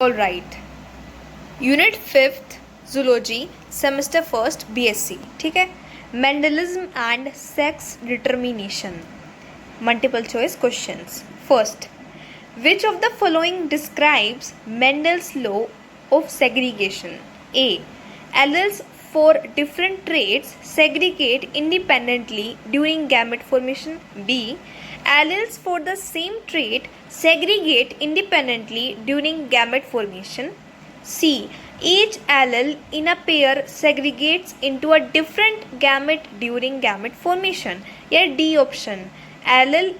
All right, unit 5th zoology, semester 1st BSc, ठीक है। Mendelism and sex determination, multiple choice questions. First, which of the following describes Mendel's law of segregation? A. Alleles for different traits segregate independently during gamete formation. B. Alleles for the same trait segregate independently during gamete formation. C. Each allele in a pair segregates into a different gamete during gamete formation. या D option, allele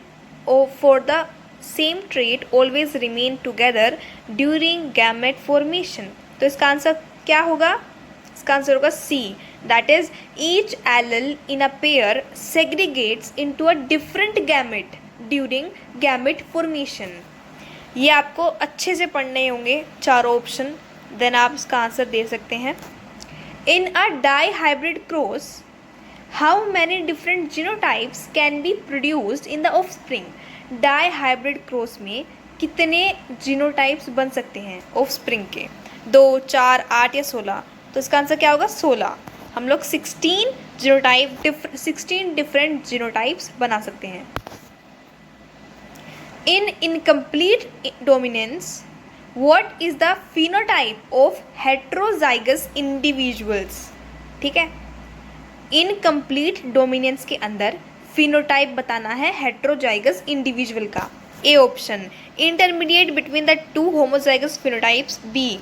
for the same trait always remain together during gamete formation. तो इसका answer क्या होगा? इसका answer होगा C, that is each allele in a pair segregates into a different gamete during gamete formation. ये आपको अच्छे से पढ़ने होंगे चारों ऑप्शन, देन आप इसका आंसर दे सकते हैं। In a dihybrid cross, how many different genotypes can be produced in the offspring? Dihybrid cross में कितने जीनोटाइप्स बन सकते हैं ऑफस्प्रिंग के? 2, 4, 8 या 16? तो इसका आंसर क्या होगा? 16। हम लोग 16 डिफरेंट जीनोटाइप्स बना सकते हैं। In incomplete dominance what is the phenotype of heterozygous individuals? ठीक है, इनकम्प्लीट डोमिनेंस के अंदर फिनोटाइप बताना है हेट्रोजाइगस इंडिविजुअल का। A option, intermediate between the two homozygous phenotypes. B,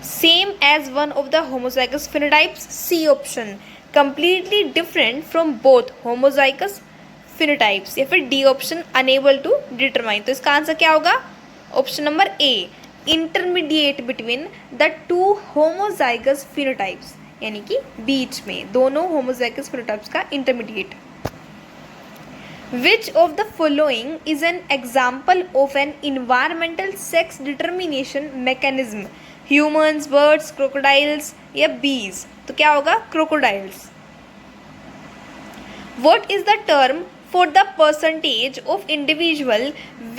same as one of the homozygous phenotypes. C option, completely different from both homozygous phenotypes. या फिर D option, unable to determine. तो इसका answer क्या होगा? Option number A, intermediate between the two homozygous phenotypes, यानी कि बीच में दोनों होमोजाइगस फिनोटाइप्स का intermediate. Which of the following is an example of an environmental sex determination mechanism? Humans, birds, crocodiles या bees? तो क्या होगा? crocodiles. What is the term for the percentage of individual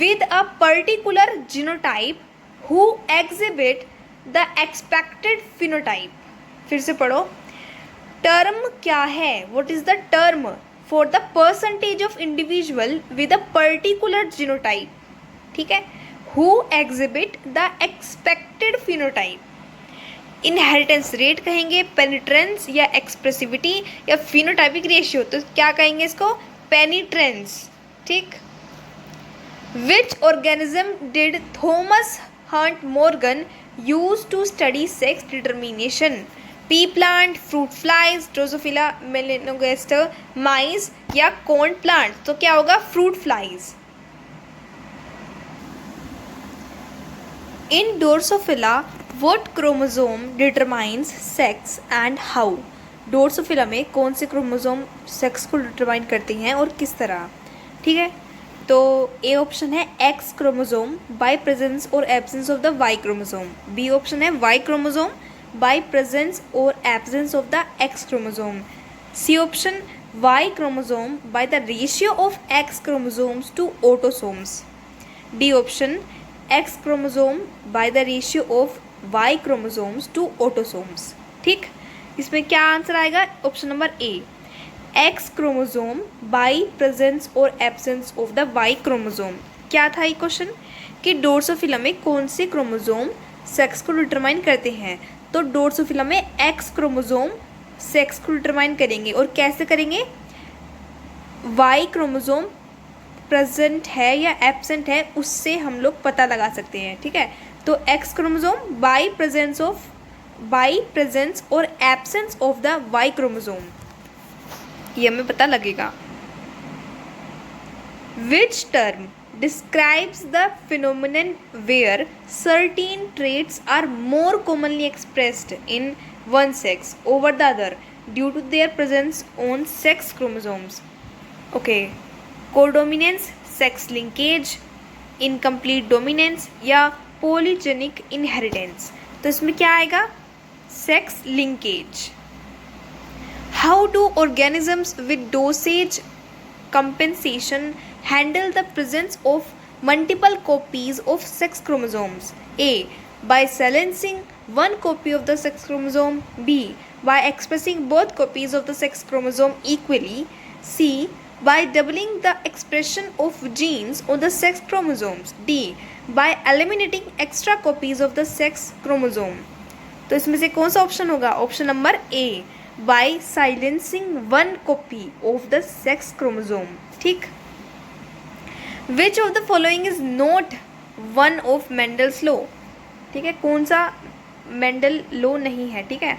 with a particular genotype who exhibit the expected phenotype? फिर से पढ़ो, term क्या है? What is the term for the percentage of individual with a particular genotype, ठीक है, who exhibit the expected phenotype? Inheritance rate कहेंगे, पेनिट्रेंस या expressivity या फिनोटाइपिक रेशियो? तो क्या कहेंगे इसको? पेनिट्रेंस, ठीक। Which organism did Thomas Hunt Morgan use to study sex determination? Pea plant, fruit flies, Drosophila melanogaster, mice या कॉर्न प्लांट? तो क्या होगा? Fruit flies. In Drosophila what chromosome determines sex and how? Drosophila में कौन से chromosome sex को determine करते हैं और किस तरह? ठीक है, तो ए ऑप्शन है एक्स क्रोमोसोम बाय प्रेजेंस और absence of the Y chromosome. B option है Y chromosome by presence or absence of the X chromosome. C option, Y chromosome by the ratio of X chromosomes to autosomes. D option, X chromosome by the ratio of Y chromosomes to autosomes. ठीक, इसमें क्या answer आएगा? Option number A, X chromosome by presence or absence of the Y chromosome. क्या था ये question कि Drosophila में कौन से क्रोमोसोम सेक्स को डिटरमाइन करते हैं? तो ड्रोसोफिला में एक्स क्रोमोसोम सेक्स को डिटरमाइन करेंगे। और कैसे करेंगे? वाई क्रोमोसोम प्रेजेंट है या एब्सेंट है उससे हम लोग पता लगा सकते हैं, ठीक है। तो एक्स क्रोमोसोम बाय प्रेजेंस और absence of the Y chromosome, ये हमें पता लगेगा। Which term describes the phenomenon where certain traits are more commonly expressed in one sex over the other due to their presence on sex chromosomes? Okay, codominance, sex linkage, incomplete dominance या polygenic inheritance? तो इसमें क्या आएगा? sex linkage. How do organisms with dosage compensation handle the presence of multiple copies of sex chromosomes? A. by silencing one copy of the sex chromosome, B, by expressing both copies of the sex chromosome equally, C, by doubling the expression of genes on the sex chromosomes, D, by eliminating extra copies of the sex chromosome. तो इसमें से कौन सा option होगा? Option number A, by silencing one copy of the sex chromosome. ठीक. Which of the following is not one of Mendel's law? ठीक है, कौन सा मेंडल लॉ नहीं है? ठीक है,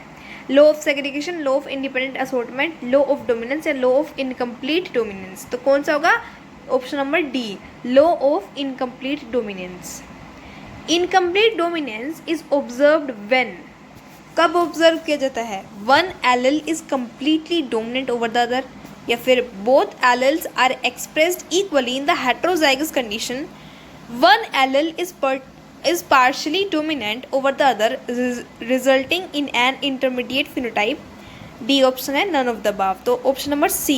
law of segregation, law of independent assortment, law of dominance या लॉ ऑफ इनकम्प्लीट डोमिनेंस. तो कौन सा होगा? Option number D, law of incomplete dominance. Incomplete dominance is observed when, कब ऑब्जर्व किया जाता है? One allele is completely dominant over the other, या फिर both alleles are expressed equally in the heterozygous condition, one allele is partially dominant over the other, resulting in an intermediate phenotype. D option है none of the above. तो option number C,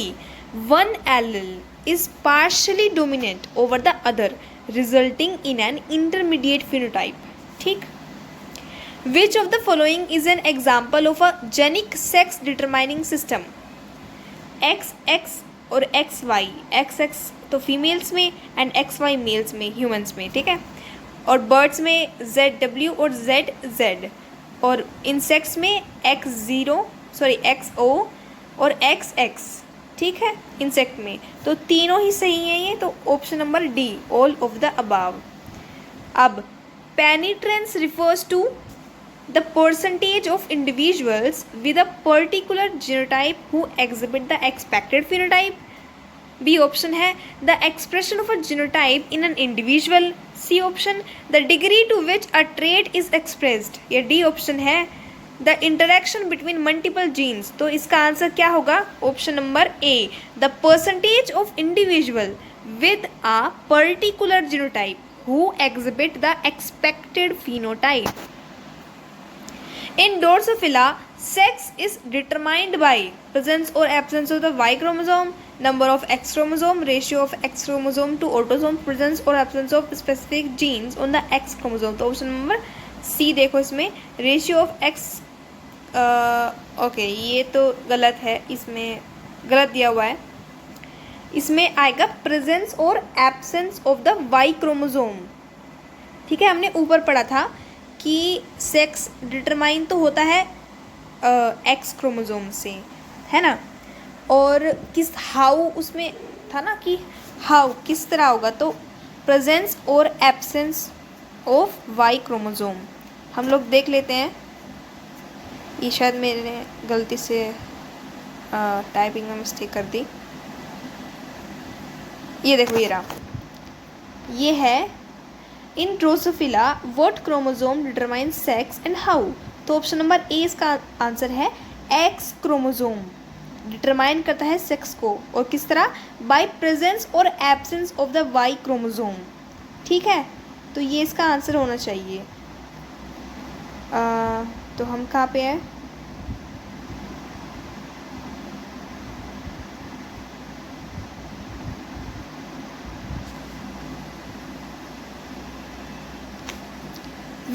one allele is partially dominant over the other, resulting in an intermediate phenotype. ठीक. Which of the following is an example of a genic sex determining system? XX और XY, XX तो females में and XY mails में, humans में. ठीक है, और birds में ZW और ZZ, और इंसेक्ट्स में XO और XX. ठीक है, इंसेक्ट में. तो तीनों ही सही हैं ये. तो option number D, all of the above. अब penetrance refers to the percentage of individuals with a particular genotype who exhibit the expected phenotype. B option है the expression of a genotype in an individual. C option the degree to which a trait is expressed. या D option है the interaction between multiple genes. तो इसका answer क्या होगा? Option number A, the percentage of individual with a particular genotype who exhibit the expected phenotype. In Drosophila, sex is determined by presence or absence of the Y chromosome, number of X chromosome, ratio of X chromosome to autosome, presence or absence of specific genes on the X chromosome. तो option number सी देखो, इसमें ratio of X. Okay, ये तो गलत है, इसमें गलत दिया हुआ है. इसमें आएगा प्रेजेंस और absence of the Y chromosome. ठीक है, हमने ऊपर पढ़ा था कि सेक्स डिटरमाइन तो होता है एक्स क्रोमोसोम से, है ना, और किस हाउ उसमें था ना कि हाउ किस तरह होगा. तो प्रेजेंस और एब्सेंस ऑफ वाई क्रोमोसोम हम लोग देख लेते हैं. ये शायद मैंने गलती से टाइपिंग में मिस्टेक कर दी. ये देखो, ये रहा, ये है इन Drosophila what chromosome determine sex and how. तो ऑप्शन नंबर ए इसका आंसर है. एक्स क्रोमोसोम डिटरमाइन करता है सेक्स को, और किस तरह? बाय प्रेजेंस और absence of the Y chromosome. ठीक है, तो ये इसका आंसर होना चाहिए. तो हम कहाँ पे हैं?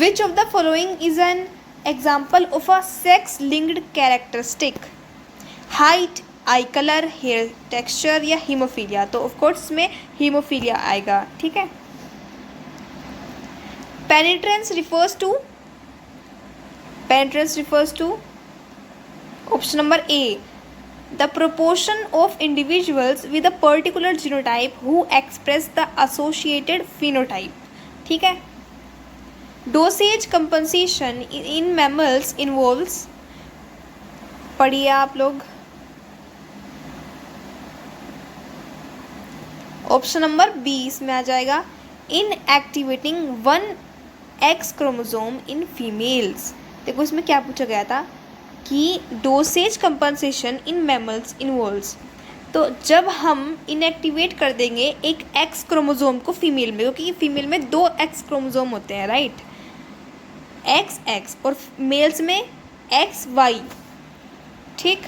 Which of the following is an example of a sex-linked characteristic? Height, eye color, hair texture या hemophobia. तो of course इसमें hemophobia आएगा. ठीक है. Penetrance refers to option number A, the proportion of individuals with a particular genotype who express the associated phenotype. ठीक है. Dosage compensation in mammals involves, पढ़िए आप लोग. ऑप्शन नंबर बी इसमें आ जाएगा inactivating one X chromosome in females. देखो इसमें क्या पूछा गया था कि dosage compensation in mammals involves. तो जब हम इनएक्टिवेट कर देंगे एक एक्स क्रोमोसोम को फीमेल में, क्योंकि फीमेल में 2 एक्स क्रोमोसोम होते हैं, राइट, XX, और मेल्स में XY. ठीक,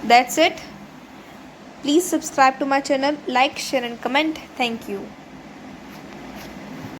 that's it. Please subscribe to my channel, like, share and comment. Thank you.